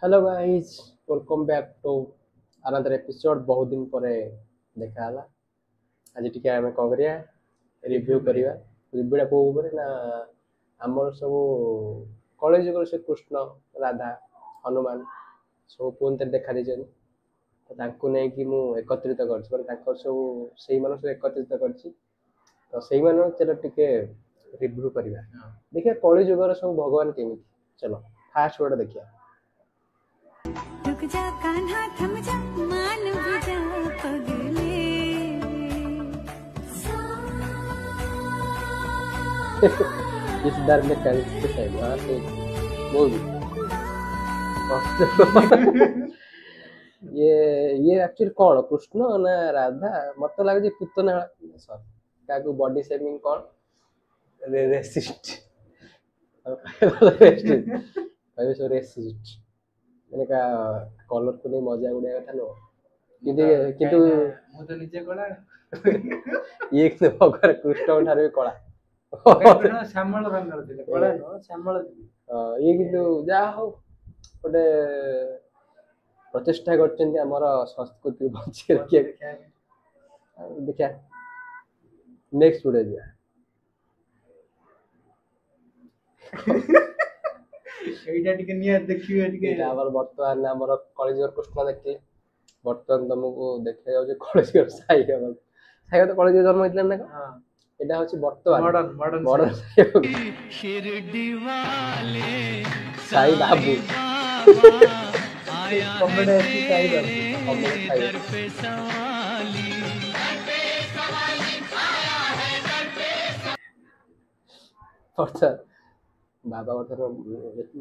Hello guys, welcome back to another episode. बहुत दिन पर देखा हला। आज टिके आमे कोन करिया रिव्यू करिया। रिव्यूटा को ऊपर ना हमर सब कॉलेज को से कृष्ण राधा हनुमान सब पुनते देखा दिजन। तो तांको नै कि मु एकत्रित करछि पर तांको सब सेही मानो से एकत्रित करछि। तो सेही मानो चलो टिके रिव्यू करिया। देखिए कॉलेज को सब भगवान केमी। चलो फास्ट वर्ड देखिया। रुक जा कान्हा थम जा मान भी जा पगले इस दर में कैसे है वहाँ से वो भी ये एक्चुअली कौन कृष्ण ना राधा मत लगे जे पुतना सॉरी काकू बॉडी शेमिंग कौन रेसिस्ट रेसिस्ट भाई सो रेसिस्ट मैंने कहा कलर को नहीं मजा उड़ाया था नो किंतु मु तो निजे कला ये कि भगर कृष्ण ठारे भी कला श्यामल रंगर थिले कला न श्यामल थिले ये किंतु जा हो गोटे प्रचेष्टा करछन्ती हमर संस्कृति बंची रखिया देखिया नेक्स्ट वीडियो दिया एइटा टिके निया देखियो टिके एटा हमर वर्तमान हमर कॉलेज कृष्ण देखले वर्तमान तुमको देखा जाऊ कॉलेज साई साई तो कॉलेज जन्म होइतले ना हां एटा होची वर्तमान मॉडर्न मॉडर्न मॉडर्न साई बाबू कॉमेडी साइड वर्तमान बाबा वर्तमान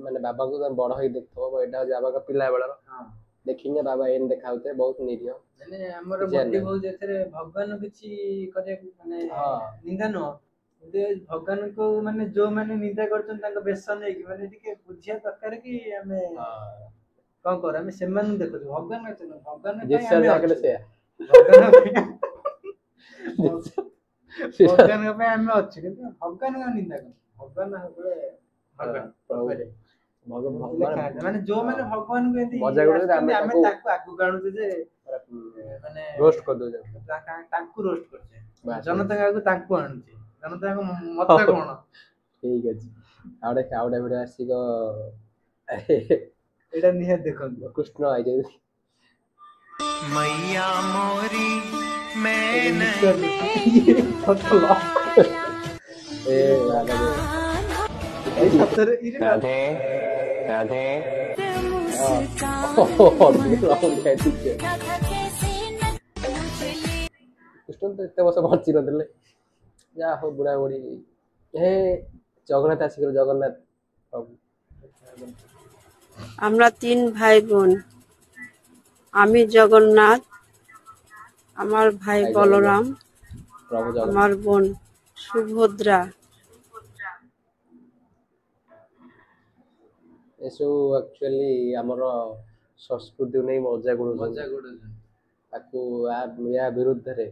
माने बाबा को बड़ होई देखथो एटा बाबा का पिला बेला हां देखिने बाबा एन देखाउते बहुत निरीह माने हमर मोटिव हो जेथरे भगवान किछि करे माने निंदा न भगवान को माने जो माने निंदा करछन तांका बेसन है कि माने टिके बुझिया दरकार कि हमें कौन कर हमें सेमान देखो भगवान के भगवान जिस साल आके से भगवान पे हमें अच्छे किंतु भगवान का निंदा कर भगवान हबे भगवान भगवान माने जो माने भगवान को एती मजा करते हमें ताकू आगु काणु जे माने रोस्ट कर दो ताकू रोस्ट करछे जनता आगु ताकू आणुचे जनता को मत कोन ठीक अछि आउडे वीडियो आसी को एटा निहे देखन कृष्ण आइ जे मैया मोरी मैं नहीं ए राधा ए सत्तर इरे राधे राधे कृष्ण तो एते वर्ष बंची नथिले जा हो बुढ़ा बुढ़ी हे जगन्नाथ आसिक जगन्नाथ আমরা তিন ভাই বোন আমি জগন্নাথ আমার ভাই বলরাম प्रभु जगन्नाथ আমার বোন সুভদ্রা एसो एक्चुअली हमर संस्कृति नै मजा गुडु मजा गुडु ताकू या विरुद्ध रे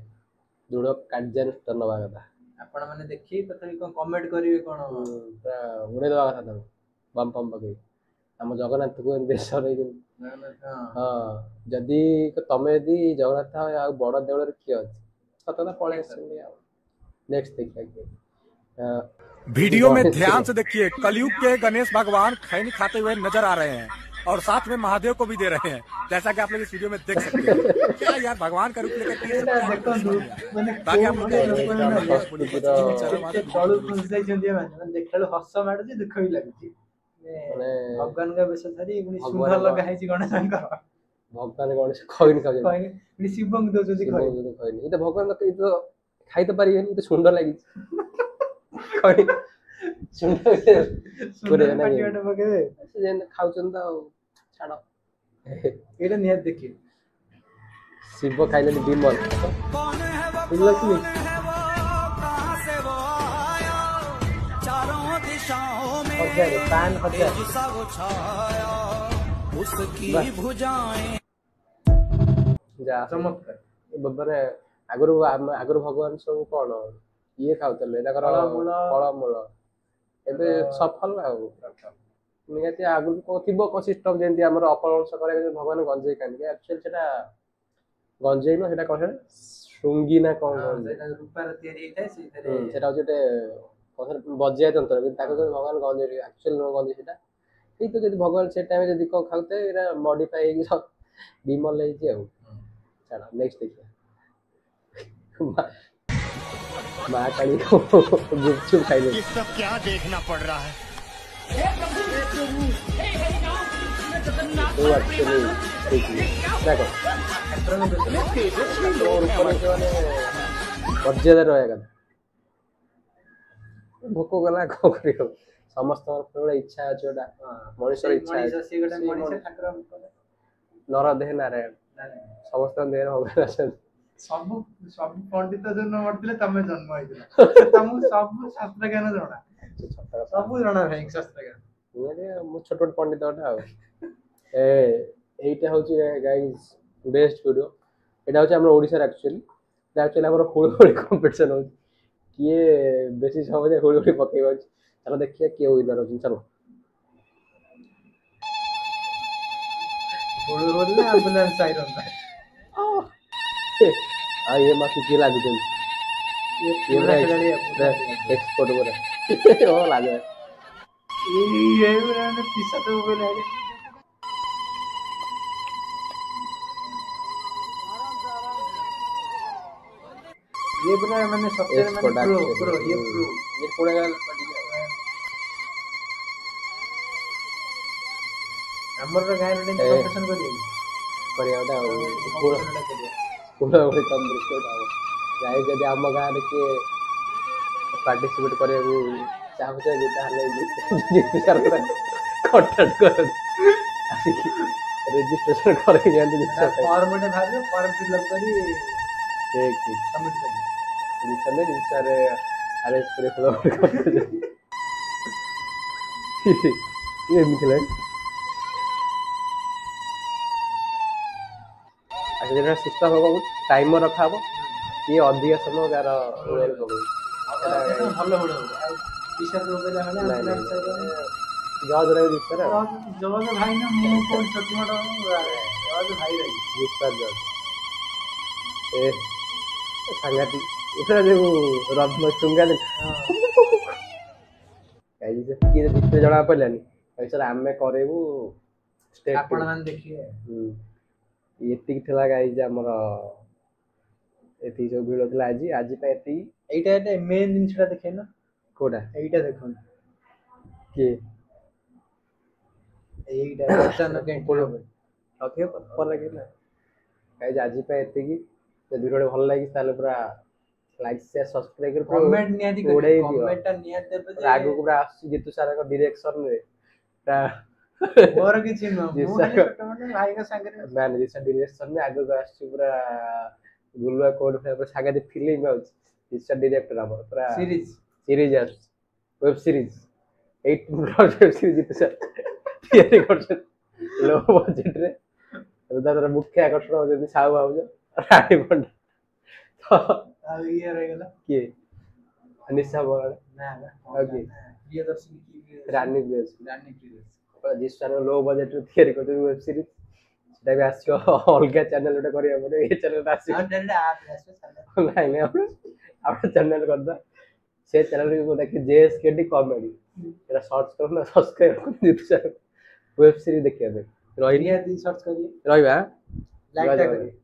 दृढ़ कार्यानुष्ठान नवा कथा आपण माने देखि तथि कोन कमेंट करिवे कोन उड़े दवा कथा तब बम बम बगे हम जगन्नाथ को बेस रे हां जदी तमे यदि जगन्नाथ आ बड़ देवल रे किय अछि सतता पळे आसली नेक्स्ट देखिए वीडियो में ध्यान से देखिए कलयुग के गणेश भगवान खैनी खाते हुए नजर आ रहे हैं और साथ में महादेव को भी दे रहे हैं जैसा कि आप लोग इस वीडियो में देख सकते हैं क्या यार भगवान का रूप लेकर बाकी आप चलू खुश जाई छंदी माने देखलु हस माडु जे दुख भी लागुची भगवान का बेस धरी उनी सुंदर लगा है जी गणेश शंकर भगवान गणेश खैनी खाइ उनी शिवंग दो जो खैनी ई तो भगवान तो ई तो खाइ तो पारि तो सुंदर लागि खैनी सुंदर पूरे ना से जेन खाउचन त छाड़ एटा निहात देखि शिव खाइले विमल लक्ष्मी हजार पान हजार जा चमत्कार बबरे आगुरु भगवान सब कोन ये खाउतले ताकर फलमूल फलमूल एबे सफल आ ନିହାତି ଆଗରୁ କଣ ଥିବ କଣ ସିଷ୍ଟମ ଯେମିତି ଆମର ଅପରାଂଶ କରିବା ଭଗବାନ ଗଞ୍ଜେଇ ଖାଆନ୍ତି ଆକ୍ଚୁଆଲି ସେଟା ଗଞ୍ଜେଇ ନୁହଁ ସେଟା କଣ ସେଟା ଶୃଙ୍ଗି ନା କଣ ସେଇଟା ରୂପାର ତିଆରି ହେଇଥାଏ ସେଇଥିରେ ସେଟା ହଉଛି ଗୋଟେ କଥା ବଜେଇବା ଯନ୍ତ୍ର କିନ୍ତୁ ତାକୁ ଭଗବାନ ଗଞ୍ଜେଇ ଆକ୍ଚୁଆଲି ନୁହଁ ଗଞ୍ଜେଇ ସେଟା ଏଇ ତ ଯଦି ଭଗବାନ ସେ ଟାଇମରେ ଯଦି କଣ ଖାଉଥାଏ ଏଇଟା ମଡିଫାଇ ହେଇକି ବିମଲ ହେଇଛି ଆଉ ଛାଡ଼ ନେକ୍ସଟ ଦେଖିବା ମା କାଳି ଗୁପଚୁପ ଖାଇଲେ ये सब क्या देखना पड़ रहा है तो एक्चुअली देखो और ऊपर से माने मर्यादा रहया କଥା ଭୋକ ଗଲା କଣ କରିବ ସମସ୍ତଙ୍କର ଗୋଟେ ଇଚ୍ଛା ଅଛି ଗୋଟେ ମଣିଷର ଇଚ୍ଛା ଅଛି ସେ ଗୋଟେ ମଣିଷ ଠାକୁର ନର ଦେହ ନାରାୟଣ ସମସ୍ତଙ୍କ ଦେହରେ ଭଗବାନ ଅଛନ୍ତି ସବୁ ସବୁ ପଣ୍ଡିତ ଜନ୍ମ କରିଥିଲେ ତମେ ଜନ୍ମ ହେଇଥିଲ ତମକୁ ସବୁ ଶାସ୍ତ୍ର ଜ୍ଞାନ ଜଣା ସବୁ ଜଣା ଭାଇ ଶାସ୍ତ୍ର ଜ୍ଞାନ ମୁଁ ଛୋଟ ଛୋଟ ପଣ୍ଡିତ ଗୋଟେ ଆଉ এইটা হচ্ছে গাইস বেস্ট ভিডিও এটা হচ্ছে আমরা ওড়িশার অ্যাকচুয়ালি এটা অ্যাকচুয়ালি আমরা হুড়হুড়ি কম্পিটিশন হচ্ছে কিয়ে বেশি সহজে হুড়হুড়ি পকাই পারছে চলো দেখিয়া কে উইনার হচ্ছে চলো ಹುಳು ಹೊಲ್ಲ ಆಂಬುಲೆನ್ಸ್ ಆಯ್ತಂತ ଆଉ ଏ ମାସ କିଏ ଲାଗୁଛନ୍ତି ଏକ୍ସପୋର୍ଟ ପୁରା ଓ ଲାଗେ ପିସା ତ ବୋଲେ ये बना मैंने सबसे एक्सपोर्ट प्रो प्रो ये प्रो ये पड़ेगा हमर गाय रे कॉम्पिटिशन करियो କରିବାଟା ଆଉ ପୁରା ପୁରା ଗୋଟେ କମ୍ପିଟିସନ୍ ଆଉ ଗାଈ ଯଦି ଆମ ଗାଁରେ କିଏ ପାର୍ଟିସିପେଟ୍ କରିବାକୁ ଚାହୁଁଛନ୍ତି ତାହେଲେ ଜିତୁ ସାର୍ କଣ୍ଟାକ୍ଟ କରନ୍ତୁ ଆସିକି ରେଜିଷ୍ଟ୍ରେସନ୍ କରେଇ ଦିଅନ୍ତୁ फॉर्म ଗୋଟେ ଭାବେ ଫର୍ମ ଫିଲ୍ ଅପ୍ କରି ଠିକ୍ ଠିକ୍ सबमिट କରି ଜିତୁଛନ୍ତି ଜିତୁ ସାର୍ ଆରେଞ୍ଜ କରି ଫଲୋ କରୁଛନ୍ତି ଏମିତି ଲାଗେ যেটা সিস্টেম হব টাইমর রখা হব কিଏ ଅଧିକ ସମୟ ତାର ଉଡ଼େଇଲେ ପକଉଛି ଭଲ ହୁଡ ପିସା ତ ବୋଲେ ହଲେ ଆମ୍ବୁଲାନ୍ସ ଜଜ୍ ରହିବ ଜିତୁ ସାର୍ ଜଜ ଭାଇ ନା ମୁଁ କୋଉ ଛୋଟ ମୋଟ ଜଜ ଭାଇ ରହି ଜିତୁ ସାର୍ ଜଜ୍ ଏ ସାଂଘାତିକ ଏଥର ଯୋଉ ରତ୍ନ ଚୁଙ୍ଗା କାହିଁକି କିଏ ଜିତେ ଜଣା ପଡ଼ିଲାନି ସାର୍ ଆମେ କରେଇବୁ ଷ୍ଟେଟ୍ ଆପଣ ମାନେ ଦେଖିବେ ଏତିକି ଥିଲା ଗାଇଜ ଆମର ଏତିକି ସବୁ ଭିଡ଼ ଥିଲା ଆଜି ଆଜି ପାଇଁ ଏତିକି ଏଇଟା ଏଟା ମେନ୍ ଜିନିଷଟା ଦେଖେଇନ କୋଉଟା ଏଇଟା ଦେଖନ୍ତୁ କିଏ ଏଇଟା ଅଚାନକ ଏଣ୍ଟ୍ରି ହବ ରଖିବ ଭଲ ଲାଗିଲା ଗାଇଜ ଆଜି ପାଇଁ ଏତିକି ଯଦି ଭିଡ଼ିଓ ଭଲ ଲାଗିଛି ତାହେଲେ ପୁରା ଲାଇକ୍ ସେୟାର ସବସ୍କ୍ରାଇବ କରି କମେଣ୍ଟ ନିହାତି ଉଡ଼େଇ କରିବେ ଦିଅ କମେଣ୍ଟଟା ନିହାତି ଦେବେ ଯେ ଆଗକୁ ପୁରା ଆସୁଛି ଜିତୁ ସାର୍ଙ୍କ ଡିରେକ୍ସନରେ ମୋର କିଛି ନୁହଁ ମୁଁ ଖାଲି ଛୋଟ ମୋଟ ଭାଇଙ୍କ ସାଙ୍ଗରେ ନା ଜିତୁ ସାର୍ ଡିରେକ୍ସନରେ ଆଗକୁ ଆସୁଛି ପୁରା ଗୁଲୁଆ କୋଡ୍ ପୁରା ସାଙ୍ଗରେ ଫିଲ୍ମ ଆଉଛି ଜିତୁ ସାର୍ ଡିରେକ୍ଟର ଆମର ପୁରା ସିରିଜ ସିରିଜ ଆସୁଛି ୱେବ ସିରିଜ 8 ୱେବ ସିରିଜ ଜିତୁ ସାର୍ ତିଆରି କରୁଛନ୍ତି ଲୋ ବଜେଟରେ ତାର ମୁଖ୍ୟ ଆକର୍ଷଣ ହଉଛନ୍ତି ସାହୁ ଭାଉଜ ରାଣୀ ପଣ୍ଡା ଆଉ ଇଏ ରହିଗଲା କିଏ ନିଶା ବରାଳ ନା ଆଉ କିଏ ପ୍ରିୟଦର୍ଶିନୀ କି ରାନୀ ପ୍ରିୟଦର୍ଶିନୀ ରାନୀ ପ୍ରିୟଦର୍ଶିନୀ ଜିତୁ ସାର୍ ଲୋ ବଜେଟରେ ତିଆରି କରୁଛନ୍ତି ୱେବ ସିରିଜ ସେଟା ବି ଆସିବ ଅଲଗା ଚ୍ୟାନେଲ ଗୋଟେ କରିବାକୁ ପଡ଼ିବ ଏ ଚ୍ୟାନେଲଟା ଆସିବ ଆଉ ଡାଇରେକ୍ଟ ଆପ୍ ଆସିବ ନାଇଁ ନାଇଁ આપણે ଚ୍ୟାନେଲ କରିଦେବା ସେ ଚ୍ୟାନେଲ ଦେଖି ଜେଏସକେଟି କମେଡି ଏଟା ସର୍ଚ୍ଚ କରନ୍ତୁ ସବସ୍କ୍ରାଇବ କରନ୍ତୁ ଜିତୁ ସାର୍ ୱେବ ସିରିଜ ଦେଖିବା ପାଇଁ ରହିଲି ନିହାତି ସର୍ଚ୍ଚ କରିବେ ରହିବା ଲାଇକ୍ ଟା କରିବେ